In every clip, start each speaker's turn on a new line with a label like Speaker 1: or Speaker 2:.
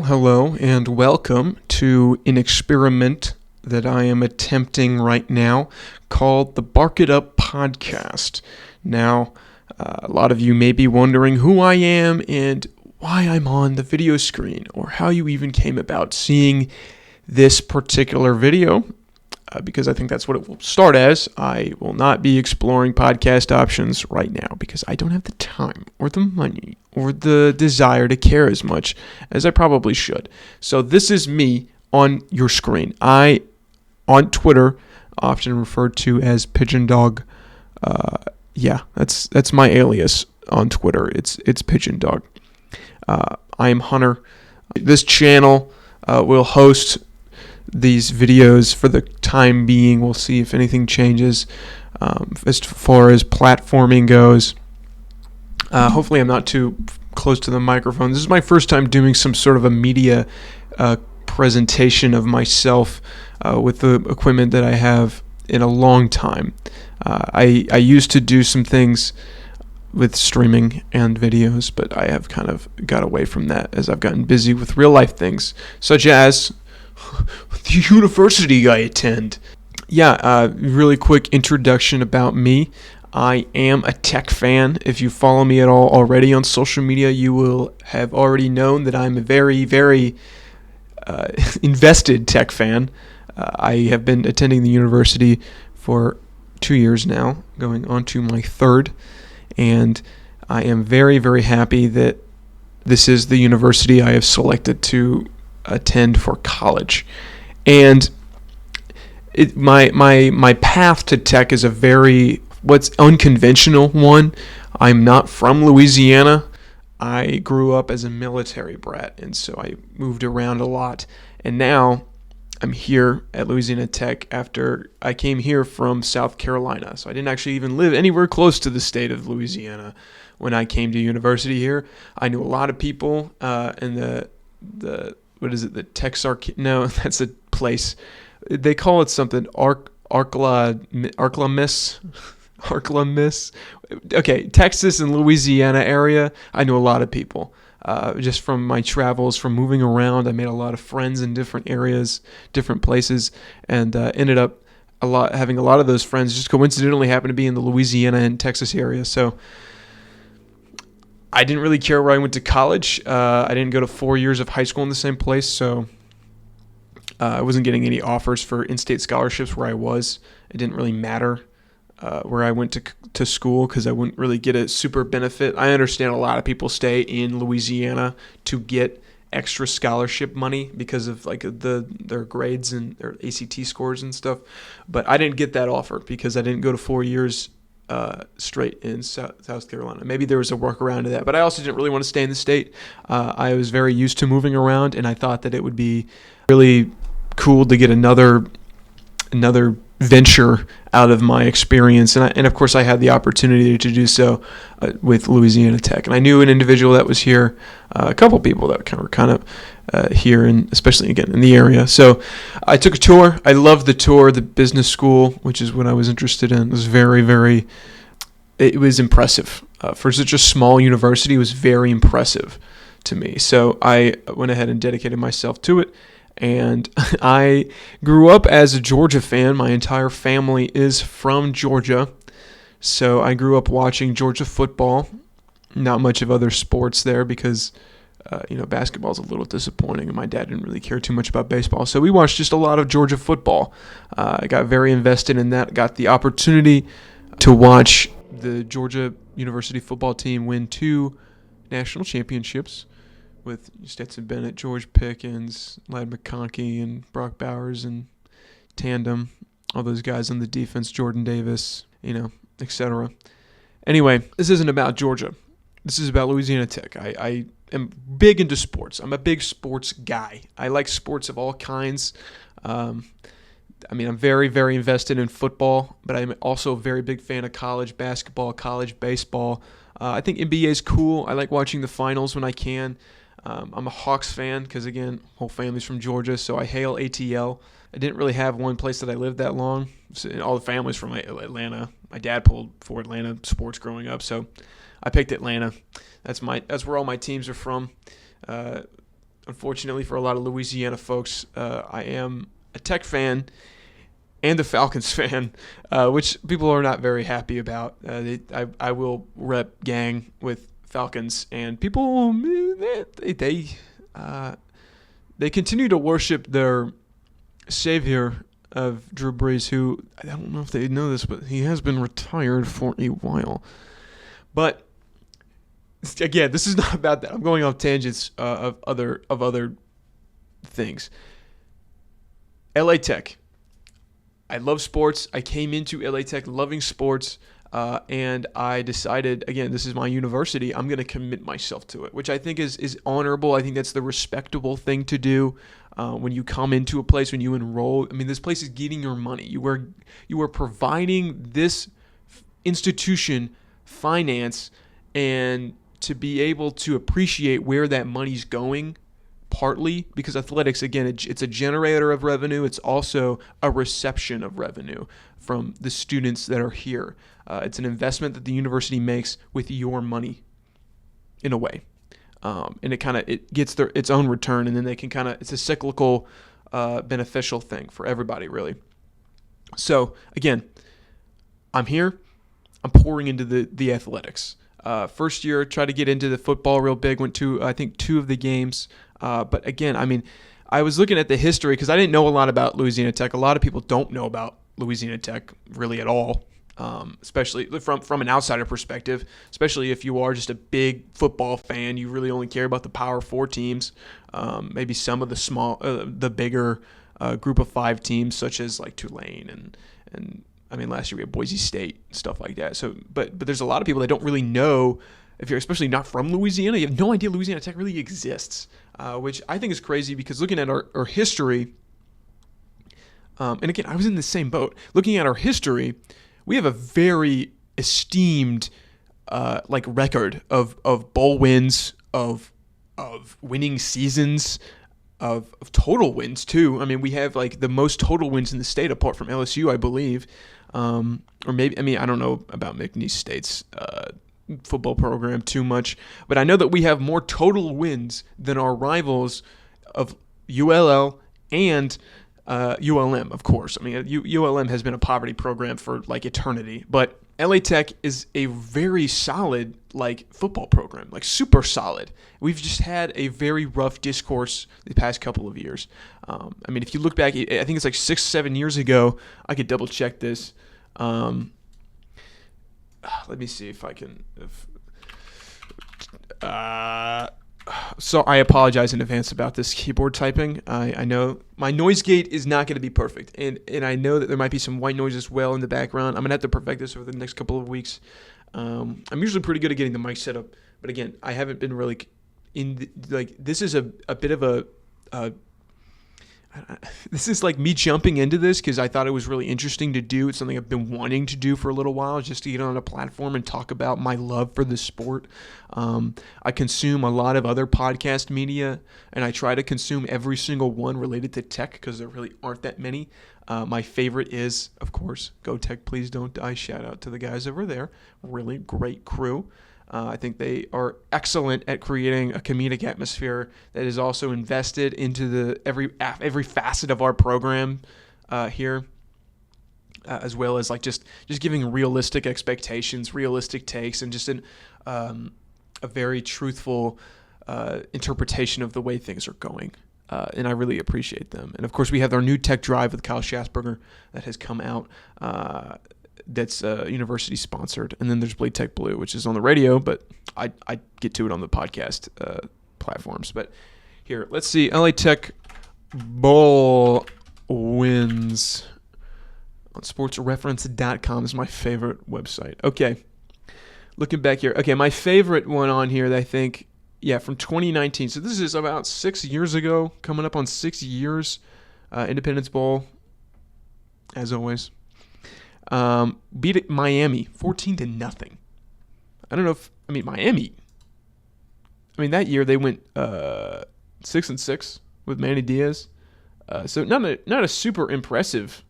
Speaker 1: Hello, and welcome to an experiment that I am attempting right now called the Bark It Up Podcast. Now, a lot of you may be wondering who I am and why I'm on the video screen, or how you even came about seeing this particular video, because I think that's what it will start as. I will not be exploring podcast options right now because I don't have the time or the money or the desire to care as much as I probably should. So this is me on your screen. I, on Twitter, often referred to as Pigeon Dog. That's my alias on Twitter. It's Pigeon Dog. I am Hunter. This channel will host these videos for the time being. We'll see if anything changes as far as platforming goes. Hopefully I'm not too close to the microphone. This is my first time doing some sort of a media presentation of myself with the equipment that I have in a long time. I used to do some things with streaming and videos, but I have kind of got away from that as I've gotten busy with real life things, such as the university I attend. Really quick introduction about me. I am a tech fan. If you follow me at all already on social media, you will have already known that I'm a very, very invested tech fan. I have been attending the university for 2 years now, going on to my third, and I am very, very happy that this is the university I have selected to attend for college. And my path to tech is a very unconventional one. I'm not from Louisiana. I grew up as a military brat, and so I moved around a lot. And now I'm here at Louisiana Tech after I came here from South Carolina. So I didn't actually even live anywhere close to the state of Louisiana when I came to university here. I knew a lot of people in the what is it? The Texarkana? No, that's a place. They call it something. Arklamis. Okay, Texas and Louisiana area. I know a lot of people. Just from my travels, from moving around, I made a lot of friends in different areas, different places, and ended up having a lot of those friends just coincidentally happen to be in the Louisiana and Texas area. So I didn't really care where I went to college. I didn't go to 4 years of high school in the same place, so I wasn't getting any offers for in-state scholarships where I was. It didn't really matter where I went to school because I wouldn't really get a super benefit. I understand a lot of people stay in Louisiana to get extra scholarship money because of like their grades and their ACT scores and stuff, but I didn't get that offer because I didn't go to 4 years straight in South Carolina. Maybe there was a workaround to that, but I also didn't really want to stay in the state. I was very used to moving around, and I thought that it would be really cool to get another venture out of my experience, and of course I had the opportunity to do so with Louisiana Tech. And I knew an individual that was here, a couple people that were kind of here, and especially again in the area. So I took a tour. I loved the tour. The business school, which is what I was interested in, was it was impressive. For such a small university, it was very impressive to me. So I went ahead and dedicated myself to it. And I grew up as a Georgia fan. My entire family is from Georgia. So I grew up watching Georgia football. Not much of other sports there because, basketball is a little disappointing. And my dad didn't really care too much about baseball. So we watched just a lot of Georgia football. I got very invested in that. Got the opportunity to watch the Georgia University football team win 2 national championships with Stetson Bennett, George Pickens, Ladd McConkey, and Brock Bowers and tandem, all those guys on the defense, Jordan Davis, etc. Anyway, this isn't about Georgia. This is about Louisiana Tech. I am big into sports. I'm a big sports guy. I like sports of all kinds. I'm very, very invested in football, but I'm also a very big fan of college basketball, college baseball. I think NBA is cool. I like watching the finals when I can. I'm a Hawks fan because, again, whole family's from Georgia, so I hail ATL. I didn't really have one place that I lived that long. So all the family's from Atlanta. My dad pulled for Atlanta sports growing up, so I picked Atlanta. That's where all my teams are from. unfortunately for a lot of Louisiana folks, I am a Tech fan and a Falcons fan, which people are not very happy about. I will rep gang with Falcons, and people they continue to worship their savior of Drew Brees, who I don't know if they know this, but he has been retired for a while. But again, this is not about that. I'm going off tangents of other things. LA Tech. I love sports. I came into LA Tech loving sports, and I decided, again, this is my university. I'm going to commit myself to it, which I think is honorable. I think that's the respectable thing to do when you come into a place, when you enroll. I mean, this place is getting your money. You are providing this institution finance, and to be able to appreciate where that money's going, partly because athletics, again, it's a generator of revenue. It's also a reception of revenue from the students that are here. It's an investment that the university makes with your money, in a way, and it gets its own return, and then they can it's a cyclical, beneficial thing for everybody, really. So again, I'm here. I'm pouring into the athletics. First year, tried to get into the football real big. Went to, I think, 2 of the games. But again, I mean, I was looking at the history because I didn't know a lot about Louisiana Tech. A lot of people don't know about Louisiana Tech really at all, especially from an outsider perspective, especially if you are just a big football fan. You really only care about the Power 4 teams, maybe some of the bigger group of 5 teams, such as like Tulane and I mean, last year we had Boise State, stuff like that. So, but there's a lot of people that don't really know, if you're especially not from Louisiana, you have no idea Louisiana Tech really exists, which I think is crazy because looking at our history, and again, I was in the same boat. Looking at our history, we have a very esteemed record of bowl wins, of winning seasons, of total wins too. I mean, we have like the most total wins in the state apart from LSU, I believe. Or maybe, I mean, I don't know about McNeese State's football program too much, but I know that we have more total wins than our rivals of ULL and ULM, of course. I mean, ULM has been a poverty program for like eternity, but LA Tech is a very solid football program, super solid. We've just had a very rough discourse the past couple of years. I mean, if you look back, I think it's 6-7 years ago. I could double check this. Let me see if I can. So I apologize in advance about this keyboard typing. I know my noise gate is not going to be perfect, and I know that there might be some white noise as well in the background. I'm going to have to perfect this over the next couple of weeks. I'm usually pretty good at getting the mic set up, but again, I haven't been really this is a bit of a this is like me jumping into this because I thought it was really interesting to do. It's something I've been wanting to do for a little while, just to get on a platform and talk about my love for the sport. I consume a lot of other podcast media, and I try to consume every single one related to tech because there really aren't that many. My favorite is, of course, Go Tech Please Don't Die. Shout out to the guys over there. Really great crew. I think they are excellent at creating a comedic atmosphere that is also invested into every facet of our program here, as well as just giving realistic expectations, realistic takes, and just a very truthful interpretation of the way things are going. And I really appreciate them. And of course, we have our new Tech Drive with Kyle Schasberger that has come out. That's university sponsored, and then there's Blade Tech Blue, which is on the radio, but I get to it on the podcast platforms. But here, let's see, LA Tech bowl wins on sportsreference.com is my favorite website. Okay, looking back here. Okay, my favorite one on here that I think, from 2019. So this is about 6 years ago, coming up on 6 years. Independence Bowl, as always. Beat Miami 14-0. I don't know Miami. That year they went 6-6 with Manny Diaz. So not a super impressive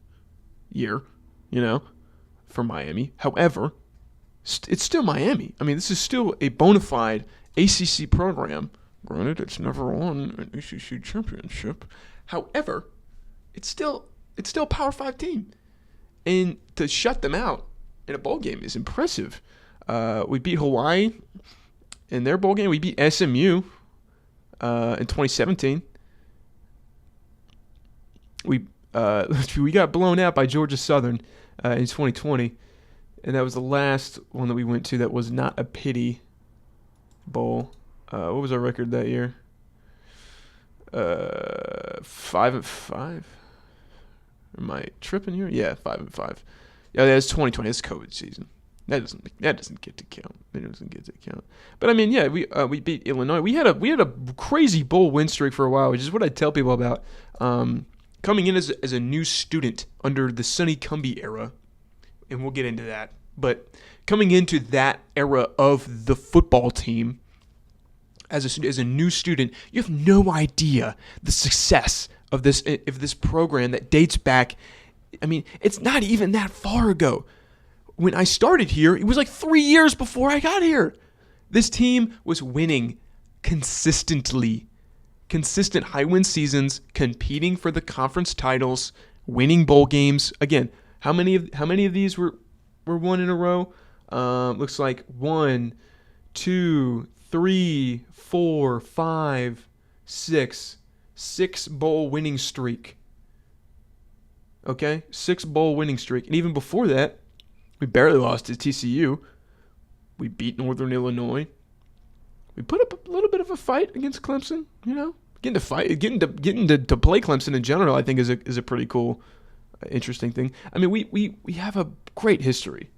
Speaker 1: year, for Miami. However, it's still Miami. This is still a bona fide ACC program Granted, it's never won an ACC championship. However, it's still a Power 5 team. And to shut them out in a bowl game is impressive. We beat Hawaii in their bowl game. We beat SMU in 2017. We got blown out by Georgia Southern in 2020, and that was the last one that we went to that was not a pity bowl. What was our record that year? 5-5. Am I tripping here? Yeah, 5-5. Yeah, that's 2020. It's COVID season. That doesn't get to count. It doesn't get to count. But I mean, yeah, we beat Illinois. We had a crazy bowl win streak for a while, which is what I tell people about. Coming in as a new student under the Sonny Cumbie era, and we'll get into that. But coming into that era of the football team as a new student, you have no idea the success of this program that dates back. I mean, it's not even that far ago. When I started here, it was like 3 years before I got here. This team was winning consistently. Consistent high-win seasons, competing for the conference titles, winning bowl games. Again, how many of these were won in a row? Looks like 1, 2, 3, 4, 5, 6 bowl winning streak. Okay, 6 bowl winning streak, and even before that, we barely lost to TCU. We beat Northern Illinois. We put up a little bit of a fight against Clemson. You know, getting to play Clemson in general, I think is a pretty cool, interesting thing. I mean, we have a great history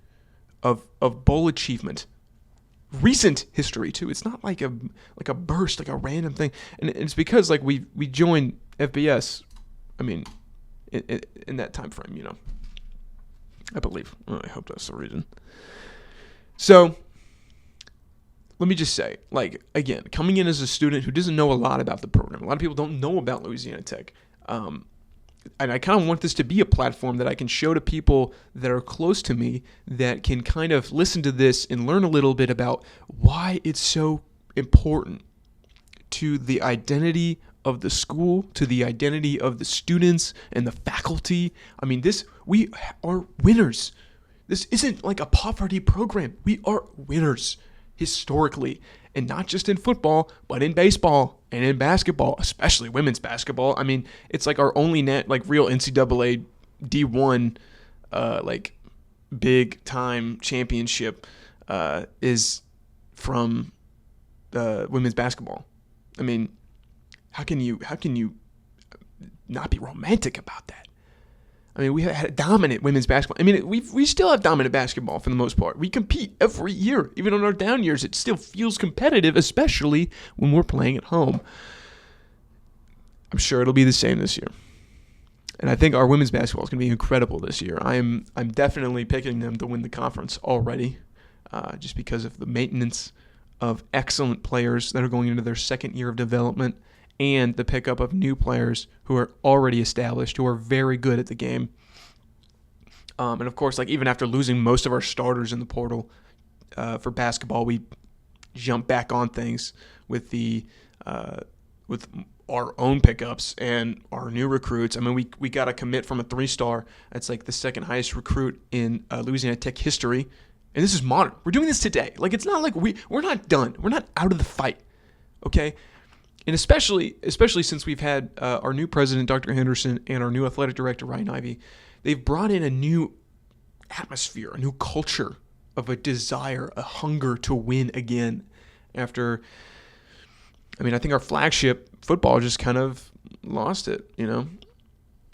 Speaker 1: of bowl achievement. Recent history too. It's not like a burst, like a random thing, and it's because like we joined FBS. I mean, in that time frame, you know. I believe. I hope that's the reason. So, let me just say, like, again, coming in as a student who doesn't know a lot about the program. A lot of people don't know about Louisiana Tech. And I kind of want this to be a platform that I can show to people that are close to me that can kind of listen to this and learn a little bit about why it's so important to the identity of the school, to the identity of the students and the faculty. I mean, we are winners. This isn't like a poverty program. We are winners historically, and not just in football, but in baseball and in basketball, especially women's basketball. I mean, it's like our only real NCAA D1 like big time championship is from women's basketball. I mean, how can you not be romantic about that? I mean, we had dominant women's basketball. I mean, we still have dominant basketball for the most part. We compete every year. Even on our down years, it still feels competitive, especially when we're playing at home. I'm sure it'll be the same this year. And I think our women's basketball is going to be incredible this year. I'm definitely picking them to win the conference already, just because of the maintenance of excellent players that are going into their second year of development, and the pickup of new players who are already established, who are very good at the game. And of course, like even after losing most of our starters in the portal for basketball, we jump back on things with with our own pickups and our new recruits. I mean, we got a commit from a 3-star. That's like the second highest recruit in Louisiana Tech history. And this is modern. We're doing this today. Like, it's not like we're not done. We're not out of the fight. Okay? And especially since we've had our new president, Dr. Henderson, and our new athletic director, Ryan Ivey, they've brought in a new atmosphere, a new culture of a desire, a hunger to win again after, I mean, I think our flagship football just kind of lost it, you know?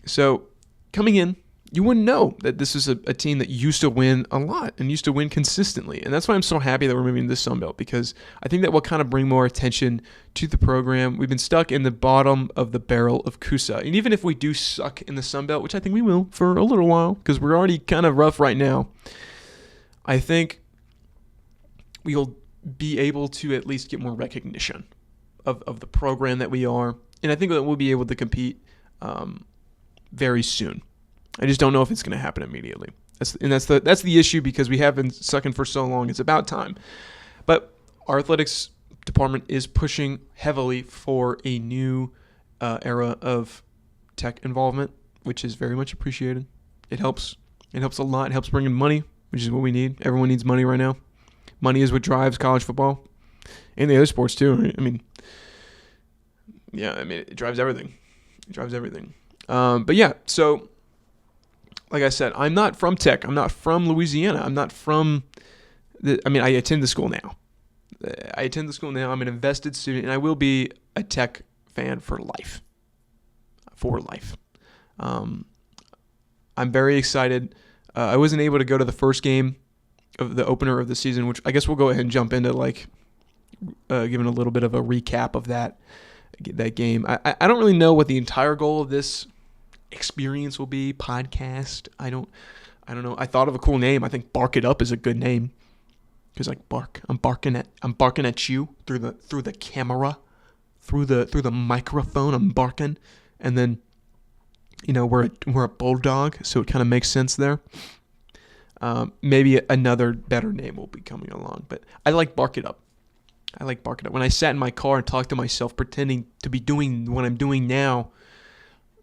Speaker 1: So coming in, you wouldn't know that this is a team that used to win a lot and used to win consistently. And that's why I'm so happy that we're moving to the Sun Belt, because I think that will kind of bring more attention to the program. We've been stuck in the bottom of the barrel of Coosa. And even if we do suck in the Sun Belt, which I think we will for a little while, because we're already kind of rough right now, I think we'll be able to at least get more recognition of the program that we are. And I think that we'll be able to compete very soon. I just don't know if it's going to happen immediately. That's the issue, because we have been sucking for so long. It's about time. But our athletics department is pushing heavily for a new era of Tech involvement, which is very much appreciated. It helps. It helps a lot. It helps bring in money, which is what we need. Everyone needs money right now. Money is what drives college football and the other sports too. Right? It drives everything. It drives everything. But yeah, so like I said, I'm not from Tech. I'm not from Louisiana. I'm not from I attend the school now. I'm an invested student, and I will be a Tech fan for life. I'm very excited. I wasn't able to go to the first game of the opener of the season, which I guess we'll go ahead and jump into, giving a little bit of a recap of that game. I don't really know what the entire goal of this experience will be. Podcast. I don't know. I thought of a cool name. I think Bark It Up is a good name. Because bark. I'm barking at you through the camera, through the microphone. I'm barking, and then, we're a bulldog, so it kind of makes sense there. Maybe another better name will be coming along, but I like Bark It Up. When I sat in my car and talked to myself, pretending to be doing what I'm doing now,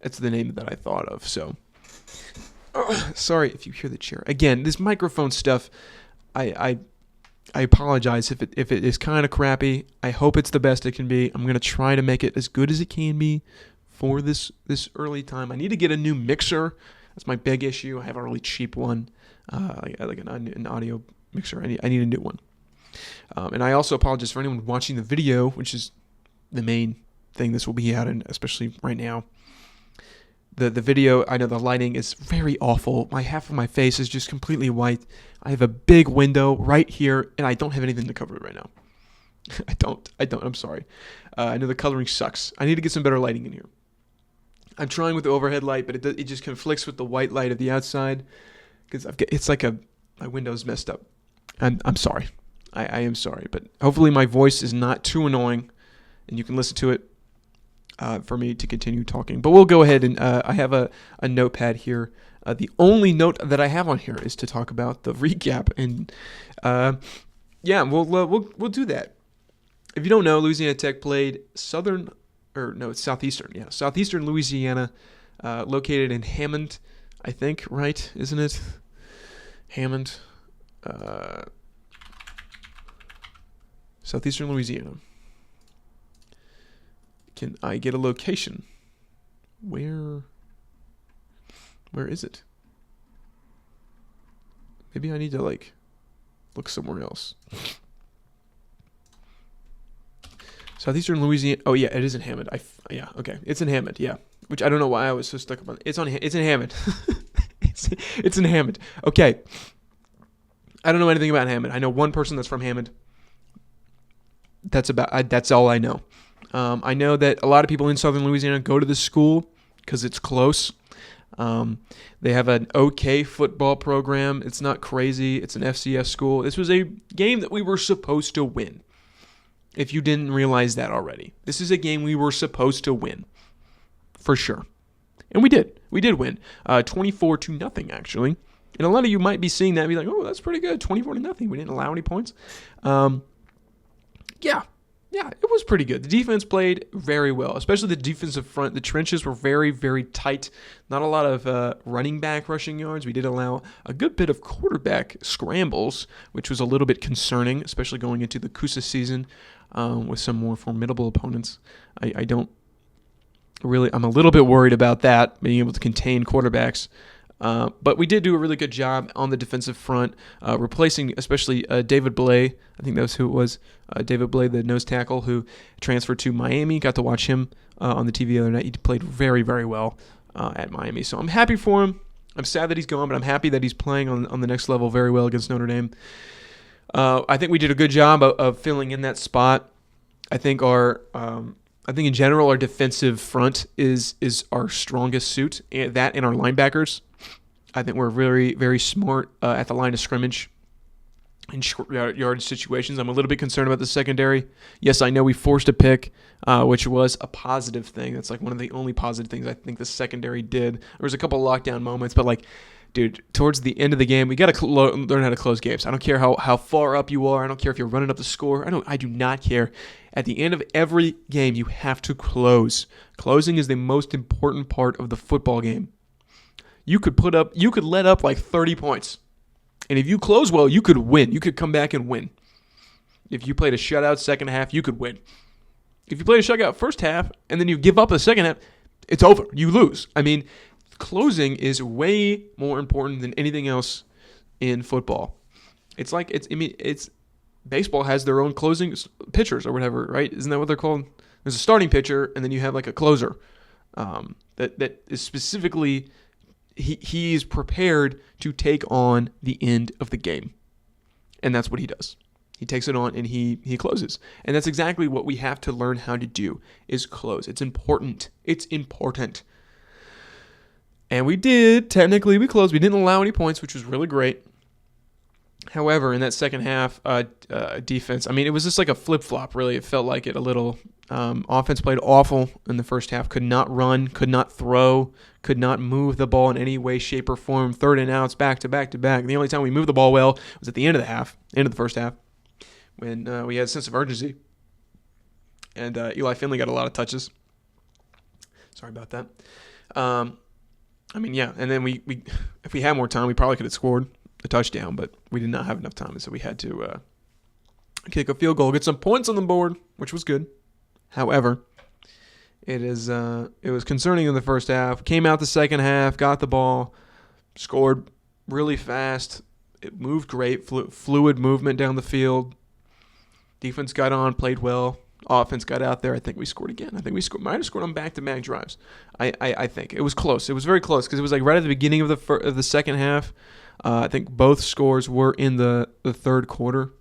Speaker 1: that's the name that I thought of. So, sorry if you hear the chair. Again, this microphone stuff, I apologize if it is kind of crappy. I hope it's the best it can be. I'm going to try to make it as good as it can be for this early time. I need to get a new mixer. That's my big issue. I have a really cheap one, like an audio mixer. I need a new one. And I also apologize for anyone watching the video, which is the main thing this will be out in, especially right now. The video, I know the lighting is very awful. Half of my face is just completely white. I have a big window right here, and I don't have anything to cover it right now. I don't. I'm sorry. I know the coloring sucks. I need to get some better lighting in here. I'm trying with the overhead light, but it just conflicts with the white light of the outside because it's like my window's messed up. I'm sorry. I am sorry, but hopefully my voice is not too annoying, and you can listen to it. For me to continue talking. But we'll go ahead and I have a notepad here. The only note that I have on here is to talk about the recap. And we'll do that. If you don't know, Louisiana Tech played Southeastern Louisiana, located in Hammond, I think, right? Isn't it? Hammond. Southeastern Louisiana. Can I get a location? Where is it? Maybe I need to look somewhere else. Southeastern Louisiana. Oh yeah, it is in Hammond. Okay, it's in Hammond. Yeah, which I don't know why I was so stuck up on. It's in Hammond. it's in Hammond. Okay. I don't know anything about Hammond. I know one person that's from Hammond. That's all I know. I know that a lot of people in Southern Louisiana go to this school because it's close. They have an okay football program. It's not crazy. It's an FCS school. This was a game that we were supposed to win. If you didn't realize that already. This is a game we were supposed to win. For sure. And we did. We did win. 24-0 actually. And a lot of you might be seeing that and be like, oh, that's pretty good. 24-0. We didn't allow any points. Yeah, it was pretty good. The defense played very well, especially the defensive front. The trenches were very, very tight. Not a lot of running back rushing yards. We did allow a good bit of quarterback scrambles, which was a little bit concerning, especially going into the Coosa season with some more formidable opponents. I'm a little bit worried about that, being able to contain quarterbacks. But we did do a really good job on the defensive front, replacing especially David Blay. I think that's who it was. David Blay, the nose tackle, who transferred to Miami. Got to watch him on the TV the other night. He played very, very well at Miami. So I'm happy for him. I'm sad that he's gone, but I'm happy that he's playing on the next level very well against Notre Dame. I think we did a good job of filling in that spot. I think in general our defensive front is our strongest suit. That and our linebackers. I think we're very, very smart at the line of scrimmage. in short yardage situations. I'm a little bit concerned about the secondary. Yes, I know we forced a pick, which was a positive thing. That's like one of the only positive things I think the secondary did. There was a couple lockdown moments, but like, dude, towards the end of the game, we got to learn how to close games. I don't care how far up you are. I don't care if you're running up the score. I do not care. At the end of every game, you have to close. Closing is the most important part of the football game. You could let up like 30 points. And if you close well, you could win. You could come back and win. If you played a shutout second half, you could win. If you played a shutout first half and then you give up the second half, it's over. You lose. I mean, closing is way more important than anything else in football. It's baseball has their own closing pitchers or whatever, right? Isn't that what they're called? There's a starting pitcher and then you have like a closer that is specifically he's prepared to take on the end of the game. And that's what he does. He takes it on and he closes. And that's exactly what we have to learn how to do is close. It's important. It's important. And we did. Technically, we closed. We didn't allow any points, which was really great. However, in that second half defense, I mean, it was just like a flip-flop, really. It felt like it a little. Offense played awful in the first half. Could not run, could not throw, could not move the ball in any way, shape, or form. Third and outs, back to back to back. The only time we moved the ball well was at the end of the first half, when we had a sense of urgency. And Eli Finley got a lot of touches. Sorry about that. I mean, yeah, and then we if we had more time, we probably could have scored a touchdown, but we did not have enough time, so we had to kick a field goal, get some points on the board, which was good. However, it was concerning in the first half. Came out the second half, got the ball, scored really fast. It moved great, fluid movement down the field. Defense got on, played well. Offense got out there. I think we scored again. I think we might have scored on back-to-back drives. I think it was close. It was very close because it was like right at the beginning of the second half. I think both scores were in the third quarter.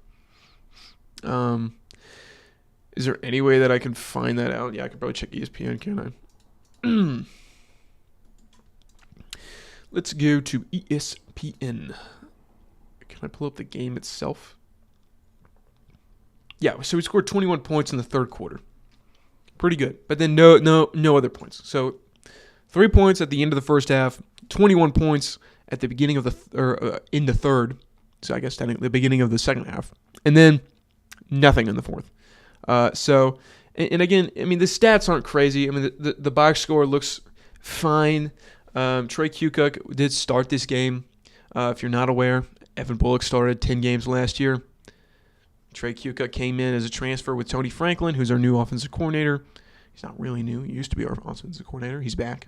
Speaker 1: Is there any way that I can find that out? Yeah, I could probably check ESPN, can't I? Let's go to ESPN. Can I pull up the game itself? Yeah, so we scored 21 points in the third quarter. Pretty good. But then no other points. So 3 points at the end of the first half, 21 points at the beginning of in the third. So I guess technically the beginning of the second half. And then nothing in the fourth. And again, I mean, the stats aren't crazy. I mean, the box score looks fine. Trey Kukuk did start this game. If you're not aware, Evan Bullock started 10 games last year. Trey Kukuk came in as a transfer with Tony Franklin, who's our new offensive coordinator. He's not really new. He used to be our offensive coordinator. He's back.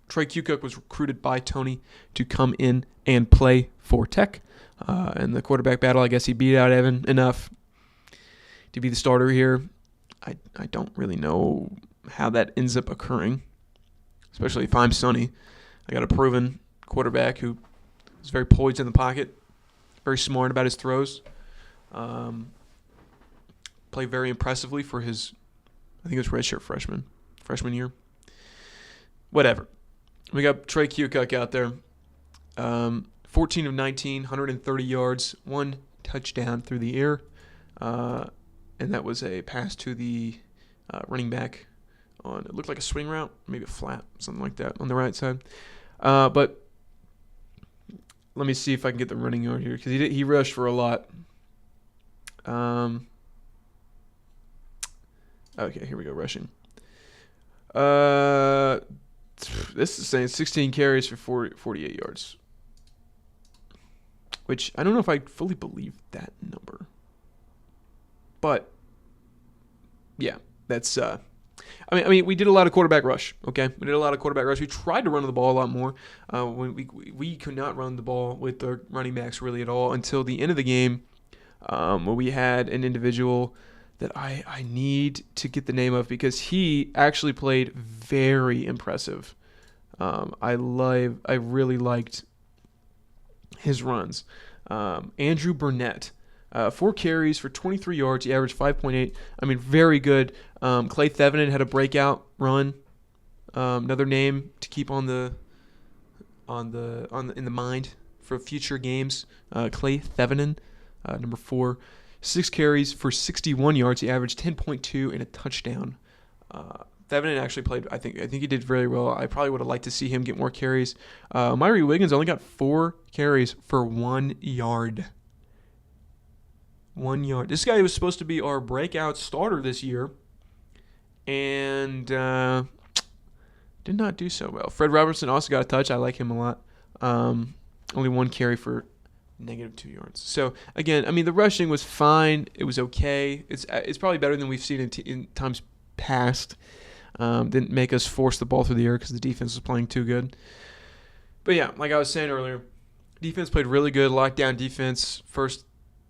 Speaker 1: Trey Kukuk was recruited by Tony to come in and play for Tech. In the quarterback battle, I guess he beat out Evan enough to be the starter here. I don't really know how that ends up occurring, especially if I'm Sonny. I got a proven quarterback who is very poised in the pocket, very smart about his throws. Played very impressively for his, I think it was redshirt freshman year. Whatever. We got Trey Kukuk out there. 14 of 19, 130 yards, 1 touchdown through the air. And that was a pass to the running back on, it looked like a swing route, maybe a flat, something like that on the right side. But let me see if I can get the running yard here because he rushed for a lot. Okay, here we go, rushing. This is saying 16 carries for 48 yards, which I don't know if I fully believe that number. But yeah, that's I mean, we did a lot of quarterback rush. Okay, we did a lot of quarterback rush. We tried to run the ball a lot more. When we could not run the ball with the running backs really at all until the end of the game, where we had an individual that I need to get the name of because he actually played very impressive. I really liked his runs. Andrew Burnett. 4 carries for 23 yards. He averaged 5.8. I mean, very good. Clay Thevenin had a breakout run. Another name to keep in the mind. for future games. Clay Thevenin, number 4, 6 carries for 61 yards. He averaged 10.2 and a touchdown. Thevenin actually played. I think he did very well. I probably would have liked to see him get more carries. Myrie Wiggins only got 4 carries for 1 yard. 1 yard. This guy was supposed to be our breakout starter this year, and did not do so well. Fred Robertson also got a touch. I like him a lot. Only 1 carry for -2 yards. So again, I mean, the rushing was fine. It was okay. It's probably better than we've seen in times past. Didn't make us force the ball through the air because the defense was playing too good. But yeah, like I was saying earlier, defense played really good. Lockdown defense first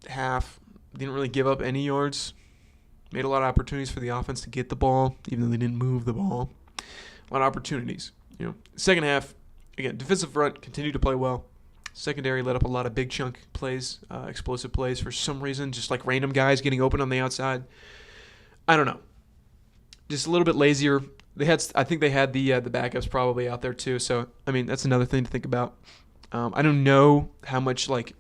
Speaker 1: half. Didn't really give up any yards. Made a lot of opportunities for the offense to get the ball, even though they didn't move the ball. A lot of opportunities. Second half, again, defensive front continued to play well. Secondary let up a lot of big chunk plays, explosive plays for some reason, just like random guys getting open on the outside. I don't know. Just a little bit lazier. I think they had the backups probably out there too. So I mean, that's another thing to think about. I don't know how much like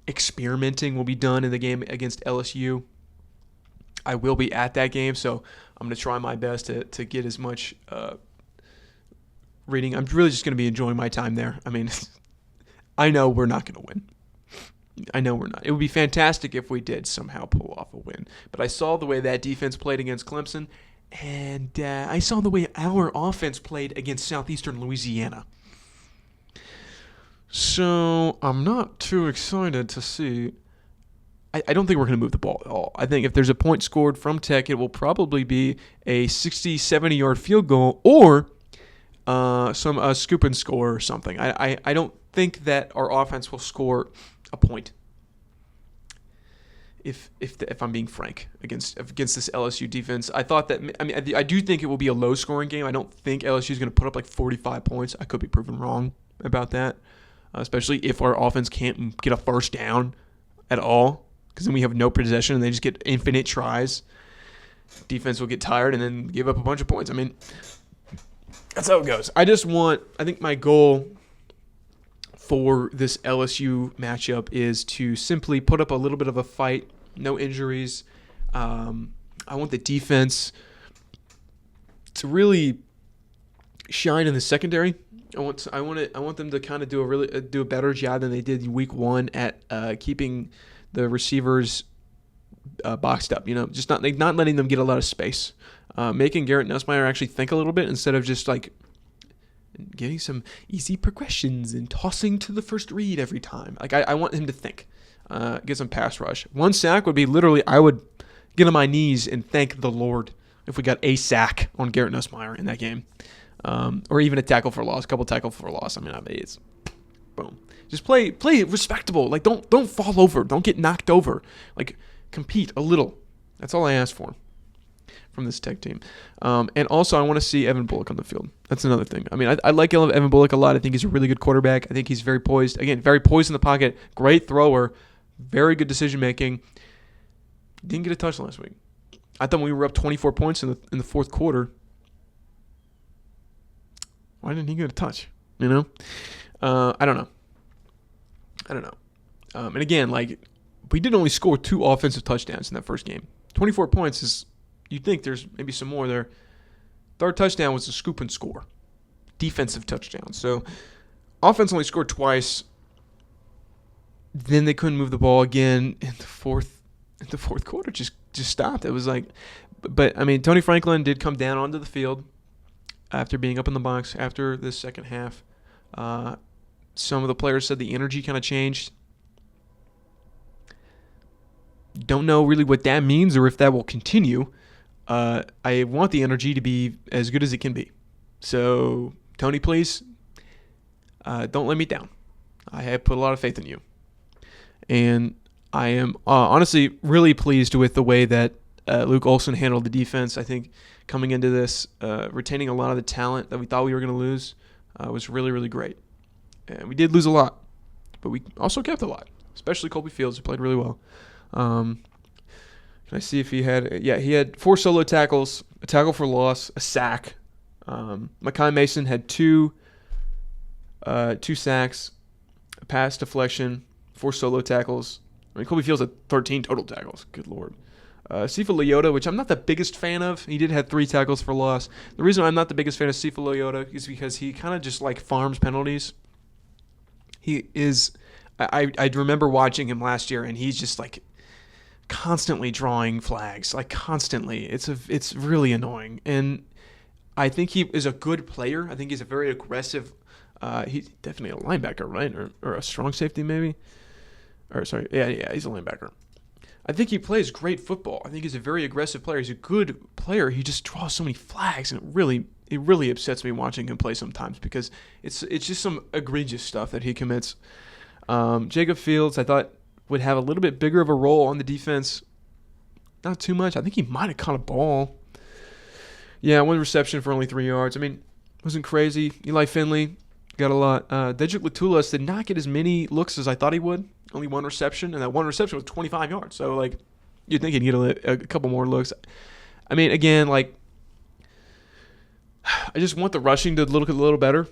Speaker 1: experimenting will be done in the game against LSU. I will be at that game, so I'm going to try my best to get as much reading. I'm really just going to be enjoying my time there. I mean, I know we're not going to win. I know we're not. It would be fantastic if we did somehow pull off a win. But I saw the way that defense played against Clemson, and I saw the way our offense played against Southeastern Louisiana. So I'm not too excited to see. I don't think we're going to move the ball at all. I think if there's a point scored from Tech, it will probably be a 60, 70-yard field goal or some scoop and score or something. I don't think that our offense will score a point. If I'm being frank, against this LSU defense, I do think it will be a low-scoring game. I don't think LSU is going to put up like 45 points. I could be proven wrong about that, especially if our offense can't get a first down at all, because then we have no possession and they just get infinite tries. Defense will get tired and then give up a bunch of points. I mean, that's how it goes. I think my goal for this LSU matchup is to simply put up a little bit of a fight, no injuries. I want the defense to really shine in the secondary. I want them to kind of do a better job than they did in week 1 at keeping the receivers boxed up. Just not letting them get a lot of space. Making Garrett Nussmeier actually think a little bit instead of just like getting some easy progressions and tossing to the first read every time. Like I want him to think, get some pass rush. 1 sack would be literally, I would get on my knees and thank the Lord if we got a sack on Garrett Nussmeier in that game, or even a tackle for loss, a couple tackle for loss. I mean, it's boom. Just play respectable. Like don't fall over. Don't get knocked over. Like compete a little. That's all I ask for from this Tech team. And also, I want to see Evan Bullock on the field. That's another thing. I mean, I like Evan Bullock a lot. I think he's a really good quarterback. I think he's very poised. Again, very poised in the pocket. Great thrower. Very good decision-making. Didn't get a touch last week. I thought we were up 24 points in the fourth quarter. Why didn't he get a touch? I don't know. And again, like, we did only score 2 offensive touchdowns in that first game. 24 points is, you'd think there's maybe some more there. Third touchdown was a scoop and score. Defensive touchdown. So offense only scored twice. Then they couldn't move the ball again in the fourth quarter. Just stopped. It was like, but I mean, Tony Franklin did come down onto the field after being up in the box after the second half. Some of the players said the energy kind of changed. Don't know really what that means or if that will continue. I want the energy to be as good as it can be. So, Tony, please, don't let me down. I have put a lot of faith in you. And I am honestly really pleased with the way that Luke Olson handled the defense. I think coming into this, retaining a lot of the talent that we thought we were going to lose was really, really great. And we did lose a lot, but we also kept a lot, especially Colby Fields, who played really well. Can I see if he had... Yeah, he had 4 solo tackles, a tackle for loss, a sack. Mekhi Mason had two sacks. a pass deflection, 4 solo tackles. I mean, Colby Fields had 13 total tackles. Good Lord. Sifa Leota, which I'm not the biggest fan of. He did have 3 tackles for loss. The reason I'm not the biggest fan of Sifa Leota is because he kind of just like farms penalties. He is. I remember watching him last year, and he's just like constantly drawing flags, like constantly. It's really annoying, and I think he is a good player. I think he's a very aggressive. He's definitely a linebacker, right, or a strong safety maybe. Or sorry, yeah, he's a linebacker. I think he plays great football. I think he's a very aggressive player. He's a good player. He just draws so many flags, and it really upsets me watching him play sometimes because it's just some egregious stuff that he commits. Jacob Fields, I thought, would have a little bit bigger of a role on the defense. Not too much. I think he might have caught a ball. Yeah, 1 reception for only 3 yards. I mean, it wasn't crazy. Eli Finley got a lot. Dedrick Latulis did not get as many looks as I thought he would. Only 1 reception, and that 1 reception was 25 yards. So, like, you'd think he'd get a couple more looks. I mean, again, like, I just want the rushing to look a little better.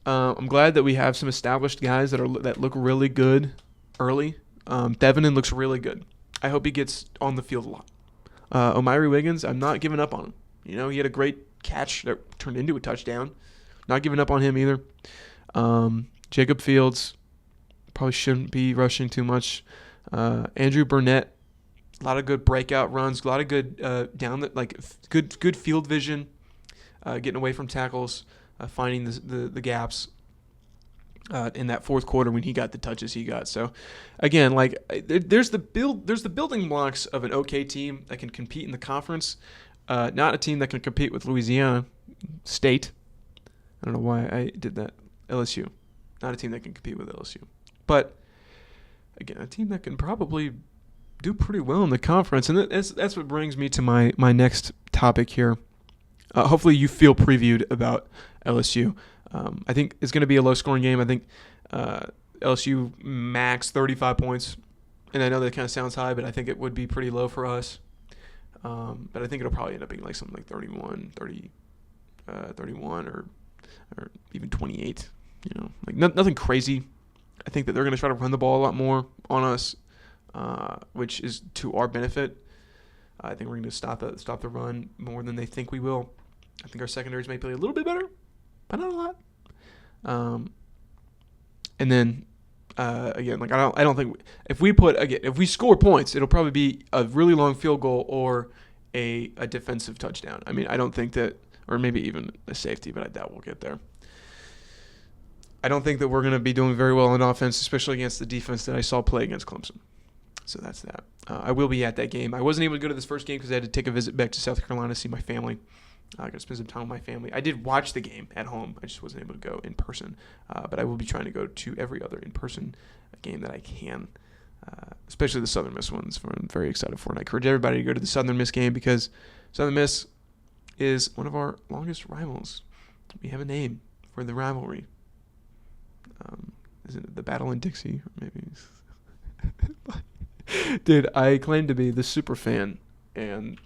Speaker 1: I'm glad that we have some established guys that look really good early. Devonin looks really good. I hope he gets on the field a lot. Omari Wiggins, I'm not giving up on him. You know, he had a great catch that turned into a touchdown. Not giving up on him either. Jacob Fields probably shouldn't be rushing too much. Andrew Burnett, a lot of good breakout runs, a lot of good good field vision, getting away from tackles, finding the gaps in that fourth quarter when he got the touches he got. So, again, like there's the building blocks of an okay team that can compete in the conference, not a team that can compete with Louisiana State. I don't know why I did that. LSU, not a team that can compete with LSU. But, again, a team that can probably do pretty well in the conference. And that's what brings me to my next topic here. Hopefully you feel previewed about LSU. I think it's going to be a low-scoring game. I think LSU max 35 points. And I know that kind of sounds high, but I think it would be pretty low for us. But I think it'll probably end up being like something like 31 or even 28. You know, like nothing crazy. I think that they're going to try to run the ball a lot more on us, which is to our benefit. I think we're going to stop the run more than they think we will. I think our secondaries may play a little bit better, but not a lot. And then again, like I don't think if we score points, it'll probably be a really long field goal or a defensive touchdown. I mean, I don't think that, or maybe even a safety, but I doubt we'll get there. I don't think that we're going to be doing very well on offense, especially against the defense that I saw play against Clemson. So that's that. I will be at that game. I wasn't able to go to this first game because I had to take a visit back to South Carolina to see my family. I got to spend some time with my family. I did watch the game at home. I just wasn't able to go in person. But I will be trying to go to every other in-person game that I can, especially the Southern Miss ones. I'm very excited for it. And I encourage everybody to go to the Southern Miss game because Southern Miss is one of our longest rivals. We have a name for the rivalry. Is it the Battle in Dixie? Or maybe. Dude, I claim to be the super fan, and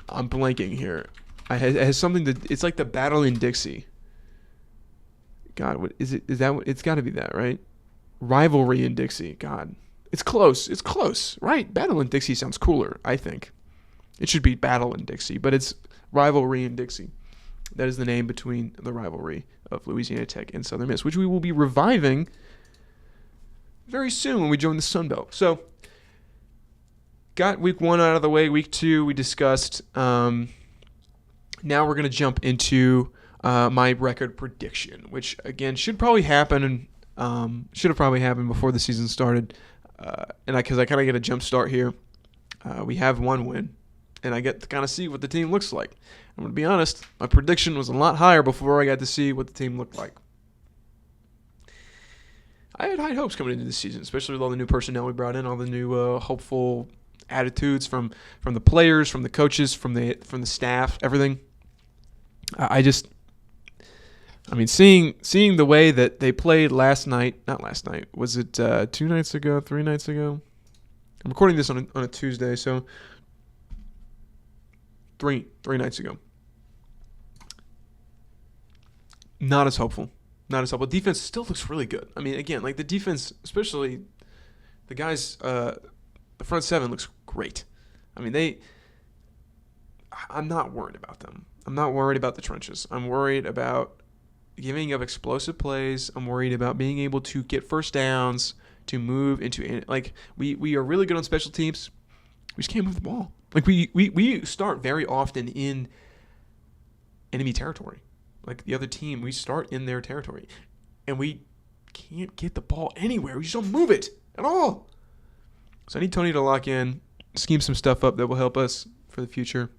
Speaker 1: I'm blanking here. It has something to. It's like the Battle in Dixie. God, what is it? Is that what? It's got to be that, right? Rivalry in Dixie. God, it's close. It's close, right? Battle in Dixie sounds cooler. I think it should be Battle in Dixie, but it's Rivalry in Dixie. That is the name between the rivalry of Louisiana Tech and Southern Miss, which we will be reviving very soon when we join the Sun Belt. So, got week 1 out of the way. Week 2 we discussed. Now we're going to jump into my record prediction, which again should probably happen and should have probably happened before the season started. Because I kind of get a jump start here. We have 1 win, and I get to kind of see what the team looks like. I'm going to be honest, my prediction was a lot higher before I got to see what the team looked like. I had high hopes coming into this season, especially with all the new personnel we brought in, all the new hopeful attitudes from the players, from the coaches, from the staff, everything. Seeing the way that they played not last night, was it 2 nights ago, 3 nights ago? I'm recording this on a Tuesday, so 3 nights ago. Not as hopeful. not as helpful. Defense still looks really good. I mean, again, like the defense, especially the guys, the front seven looks great. I mean, I'm not worried about them. I'm not worried about the trenches. I'm worried about giving up explosive plays. I'm worried about being able to get first downs, to move into, like, we are really good on special teams. We just can't move the ball. Like, we start very often in enemy territory. Like, the other team, we start in their territory. And we can't get the ball anywhere. We just don't move it at all. So I need Tony to lock in, scheme some stuff up that will help us for the future.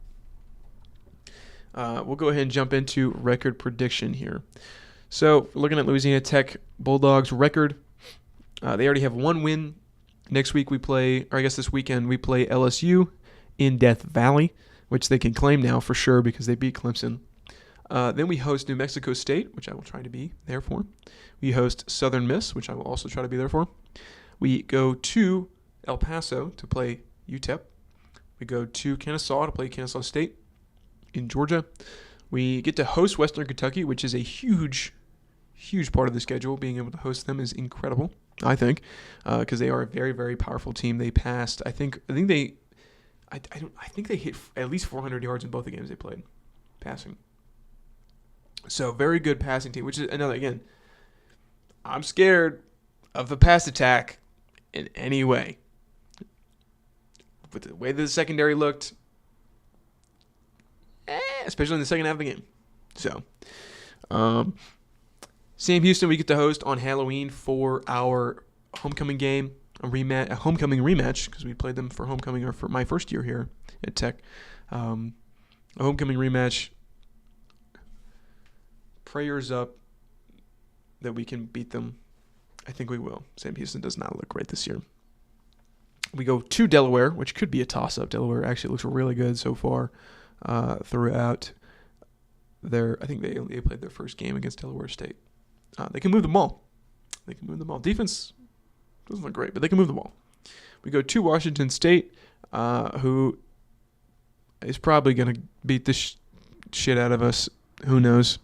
Speaker 1: We'll go ahead and jump into record prediction here. So, looking at Louisiana Tech Bulldogs record, they already have one win. Next week this weekend we play LSU in Death Valley, which they can claim now for sure because they beat Clemson. Then we host New Mexico State, which I will try to be there for. We host Southern Miss, which I will also try to be there for. We go to El Paso to play UTEP. We go to Kennesaw to play Kennesaw State in Georgia. We get to host Western Kentucky, which is a huge part of the schedule. Being able to host them is incredible, I think, because they are a very, very powerful team. They passed, I think they hit at least 400 yards in both the games they played, passing. So very good passing team, which is another, again, I'm scared of the pass attack in any way. With the way that the secondary looked, especially in the second half of the game. So, Sam Houston, we get to host on Halloween for our homecoming game, a homecoming rematch, because we played them for homecoming or for my first year here at Tech. A homecoming rematch. Prayers up that we can beat them. I think we will. Sam Houston does not look great this year. We go to Delaware, which could be a toss-up. Delaware actually looks really good so far throughout I think they played their first game against Delaware State. They can move the ball. Defense doesn't look great, but they can move the ball. We go to Washington State, who is probably going to beat the shit out of us. Who knows?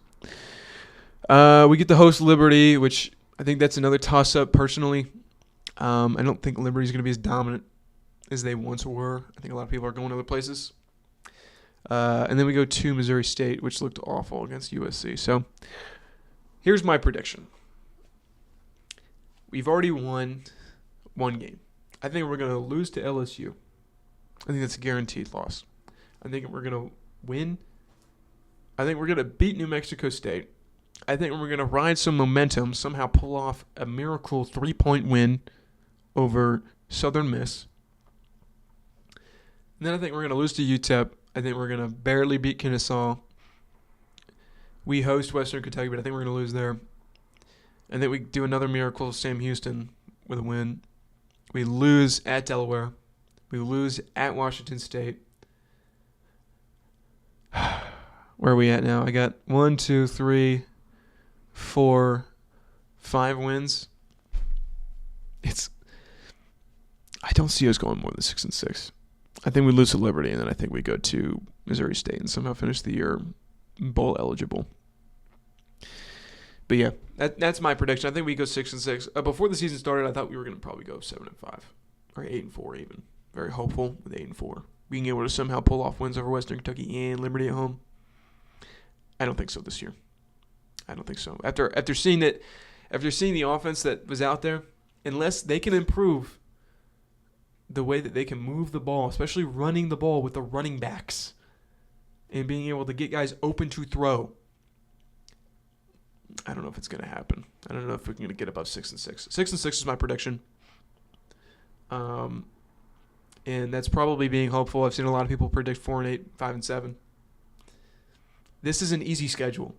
Speaker 1: We get to host Liberty, which I think that's another toss-up personally. I don't think Liberty's going to be as dominant as they once were. I think a lot of people are going other places. And then we go to Missouri State, which looked awful against USC. So here's my prediction. We've already won one game. I think we're going to lose to LSU. I think that's a guaranteed loss. I think we're going to win. I think we're going to beat New Mexico State. I think we're going to ride some momentum, somehow pull off a miracle 3-point win over Southern Miss. And then I think we're going to lose to UTEP. I think we're going to barely beat Kennesaw. We host Western Kentucky, but I think we're going to lose there. And then we do another miracle, Sam Houston, with a win. We lose at Delaware. We lose at Washington State. Where are we at now? I got 1, 2, 3, 4, 5 wins. I don't see us going more than 6-6. I think we lose to Liberty, and then I think we go to Missouri State and somehow finish the year bowl eligible. But yeah, that's my prediction. I think we go 6-6. Before the season started, I thought we were going to probably go 7-5 or 8-4 even. Very hopeful with 8-4, being able to somehow pull off wins over Western Kentucky and Liberty at home. I don't think so this year. I don't think so. After seeing the offense that was out there, unless they can improve the way that they can move the ball, especially running the ball with the running backs and being able to get guys open to throw, I don't know if it's going to happen. I don't know if we're going to get above 6-6. 6-6 is my prediction. And that's probably being hopeful. I've seen a lot of people predict 4-8, 5-7. This is an easy schedule.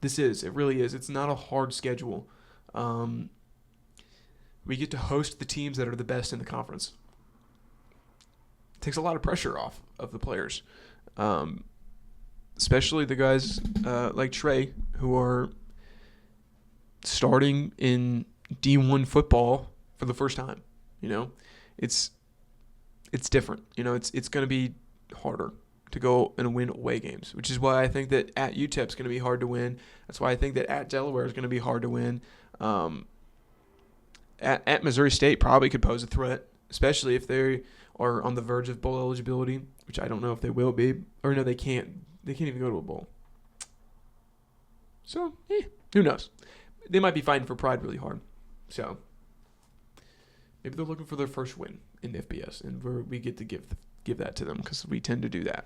Speaker 1: It really is. It's not a hard schedule. We get to host the teams that are the best in the conference. It takes a lot of pressure off of the players, especially the guys like Trey, who are starting in D1 football for the first time. You know, it's different. You know, it's going to be harder. to go and win away games, which is why I think that at UTEP is going to be hard to win. That's why I think that at Delaware is going to be hard to win. At Missouri State probably could pose a threat, especially if they are on the verge of bowl eligibility, which I don't know if they will be. Or no, they can't. They can't even go to a bowl. So, who knows? They might be fighting for pride really hard. So, maybe they're looking for their first win in FBS, and we get to give that to them because we tend to do that.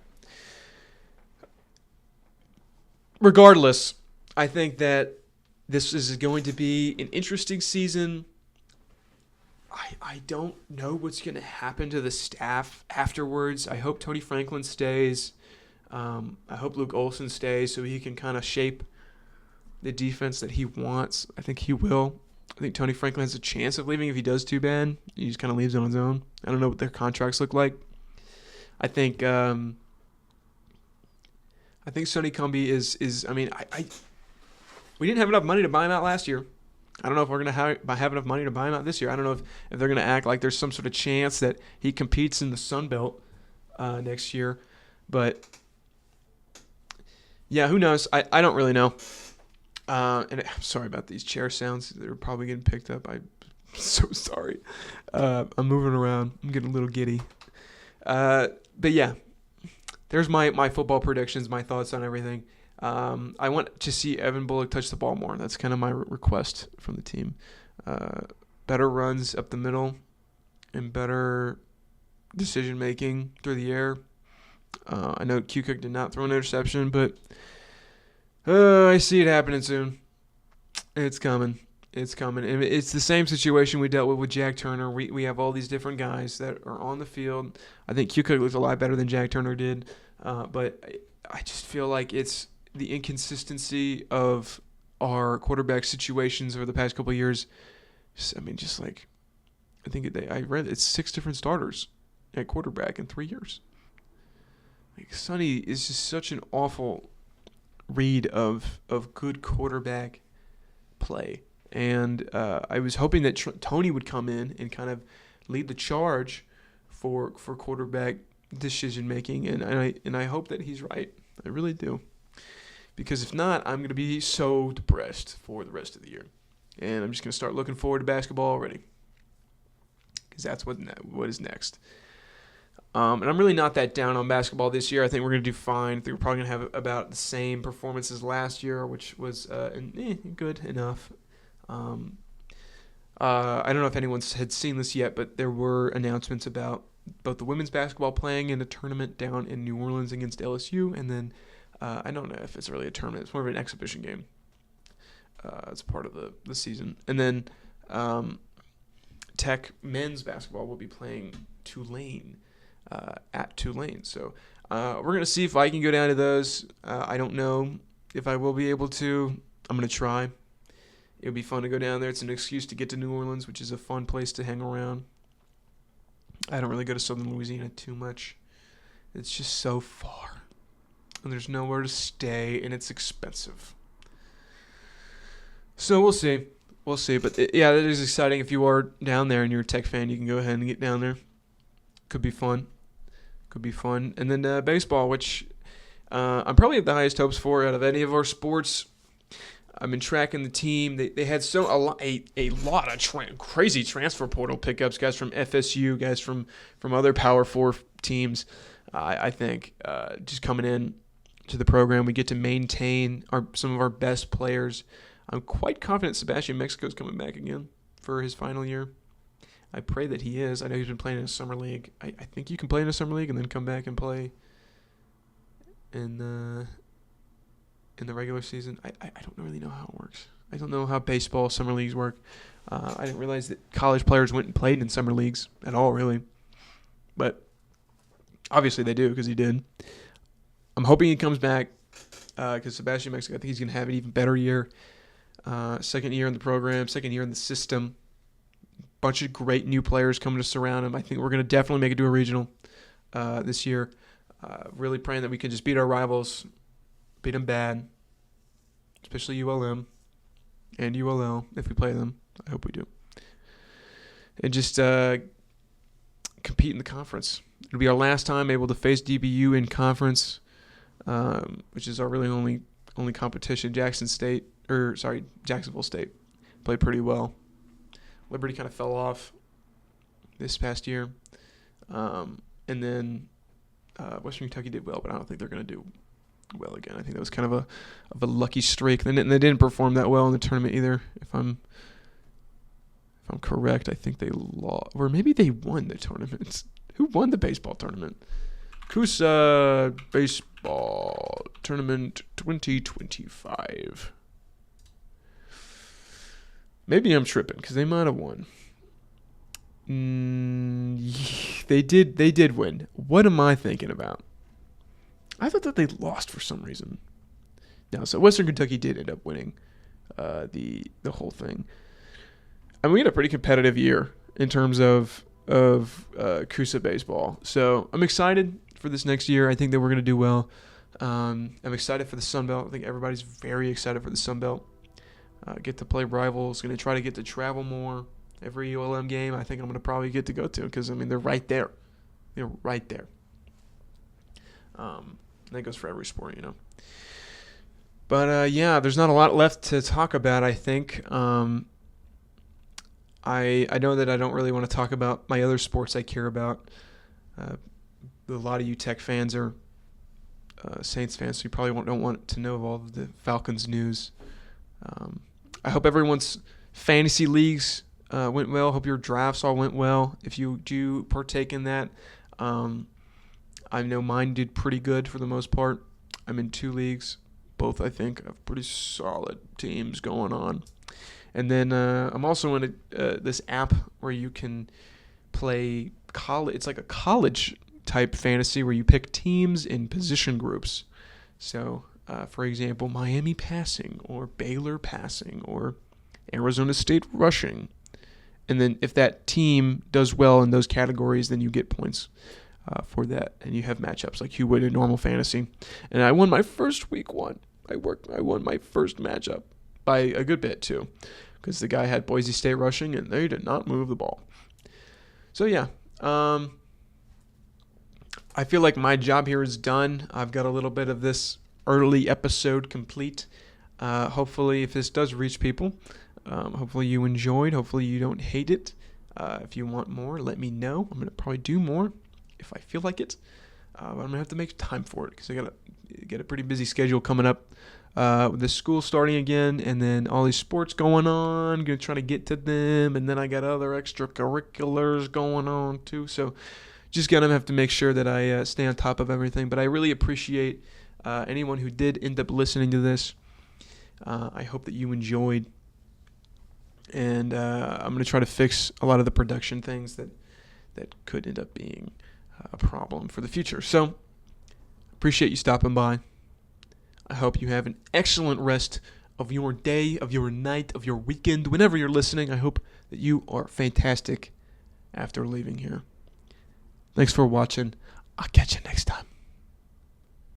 Speaker 1: Regardless, I think that this is going to be an interesting season. I don't know what's going to happen to the staff afterwards. I hope Tony Franklin stays. I hope Luke Olson stays so he can kind of shape the defense that he wants. I think he will. I think Tony Franklin has a chance of leaving if he does too bad. He just kind of leaves on his own. I don't know what their contracts look like. I think Sonny Cumbie is. I mean, we didn't have enough money to buy him out last year. I don't know if we're going to have enough money to buy him out this year. I don't know if they're going to act like there's some sort of chance that he competes in the Sun Belt next year. But, yeah, who knows? I don't really know. And I'm sorry about these chair sounds. They're probably getting picked up. I'm so sorry. I'm moving around. I'm getting a little giddy. But, yeah, there's my football predictions, my thoughts on everything. I want to see Evan Bullock touch the ball more. That's kind of my request from the team. Better runs up the middle and better decision-making through the air. I know Q Cook did not throw an interception, but I see it happening soon. It's coming. It's coming. And it's the same situation we dealt with Jack Turner. We have all these different guys that are on the field. I think Q Cook looks a lot better than Jack Turner did, but I just feel like it's the inconsistency of our quarterback situations over the past couple of years. I read it's 6 different starters at quarterback in 3 years. Like Sonny is just such an awful read of good quarterback play, and I was hoping that Tony would come in and kind of lead the charge for quarterback decision making, and I hope that he's right. I really do. Because if not, I'm going to be so depressed for the rest of the year. And I'm just going to start looking forward to basketball already. Because that's what is next. And I'm really not that down on basketball this year. I think we're going to do fine. I think we're probably going to have about the same performance as last year, which was good enough. I don't know if anyone had seen this yet, but there were announcements about both the women's basketball playing in a tournament down in New Orleans against LSU, and then I don't know if it's really a tournament. It's more of an exhibition game as part of the season. And then Tech men's basketball will be playing Tulane at Tulane. So we're going to see if I can go down to those. I don't know if I will be able to. I'm going to try. It would be fun to go down there. It's an excuse to get to New Orleans, which is a fun place to hang around. I don't really go to Southern Louisiana too much. It's just so far. And there's nowhere to stay, and it's expensive. So we'll see. We'll see. But, yeah, that is exciting. If you are down there and you're a Tech fan, you can go ahead and get down there. Could be fun. And then baseball, which I'm probably have the highest hopes for out of any of our sports. I've been tracking the team. They had a lot of crazy transfer portal pickups, guys from FSU, guys from other Power 4 teams, I think, just coming in to the program. We get to maintain some of our best players. I'm quite confident Sebastian Mexico is coming back again for his final year. I pray that he is. I know he's been playing in a summer league. I think you can play in a summer league and then come back and play in the regular season. I don't really know how it works. I don't know how baseball summer leagues work. I didn't realize that college players went and played in summer leagues at all, really. But obviously they do because he did. I'm hoping he comes back because Sebastian Mexico, I think he's going to have an even better year. Second year in the program, second year in the system. Bunch of great new players coming to surround him. I think we're going to definitely make it to a regional this year. Really praying that we can just beat our rivals, beat them bad, especially ULM and ULL if we play them. I hope we do. And just compete in the conference. It'll be our last time able to face DBU in conference, which is our really only competition. Jacksonville State played pretty well. Liberty kind of fell off this past year, and then Western Kentucky did well, but I don't think they're going to do well again. I think that was kind of a lucky streak. And they didn't perform that well in the tournament either. If I'm correct, I think they lost, or maybe they won the tournament. Who won the baseball tournament? Coosa Baseball Tournament 2025. Maybe I'm tripping because they might have won. They did win. What am I thinking about? I thought that they lost for some reason. No, so Western Kentucky did end up winning the whole thing. And we had a pretty competitive year in terms of Coosa baseball. So I'm excited for this next year. I think that we're going to do well. I'm excited for the Sun Belt. I think everybody's very excited for the Sun Belt. Get to play rivals. Going to try to get to travel more. Every ULM game I think I'm going to probably get to go to because, I mean, they're right there. They're right there. That goes for every sport, you know. But, yeah, there's not a lot left to talk about, I think. I know that I don't really want to talk about my other sports I care about. A lot of you Tech fans are Saints fans, so you probably don't want to know of all of the Falcons news. I hope everyone's fantasy leagues went well. Hope your drafts all went well. If you do partake in that, I know mine did pretty good for the most part. I'm in 2 leagues. Both, I think, have pretty solid teams going on. And then I'm also in this app where you can play college. It's like a college-type fantasy where you pick teams in position groups. So, for example, Miami passing or Baylor passing or Arizona State rushing. And then if that team does well in those categories, then you get points for that. And you have matchups like you would in normal fantasy. And I won my first week one. I won my first matchup by a good bit too, because the guy had Boise State rushing and they did not move the ball. So yeah, I feel like my job here is done. I've got a little bit of this early episode complete. Hopefully, if this does reach people, hopefully you enjoyed. Hopefully you don't hate it. If you want more, let me know. I'm going to probably do more if I feel like it. But I'm going to have to make time for it because I got a pretty busy schedule coming up. With the school starting again, and then all these sports going on, going to try to get to them, and then I got other extracurriculars going on too, so just going to have to make sure that I stay on top of everything. But I really appreciate anyone who did end up listening to this. I hope that you enjoyed, and I'm going to try to fix a lot of the production things that could end up being a problem for the future. So appreciate you stopping by. I hope you have an excellent rest of your day, of your night, of your weekend, whenever you're listening. I hope that you are fantastic after leaving here. Thanks for watching. I'll catch you next time.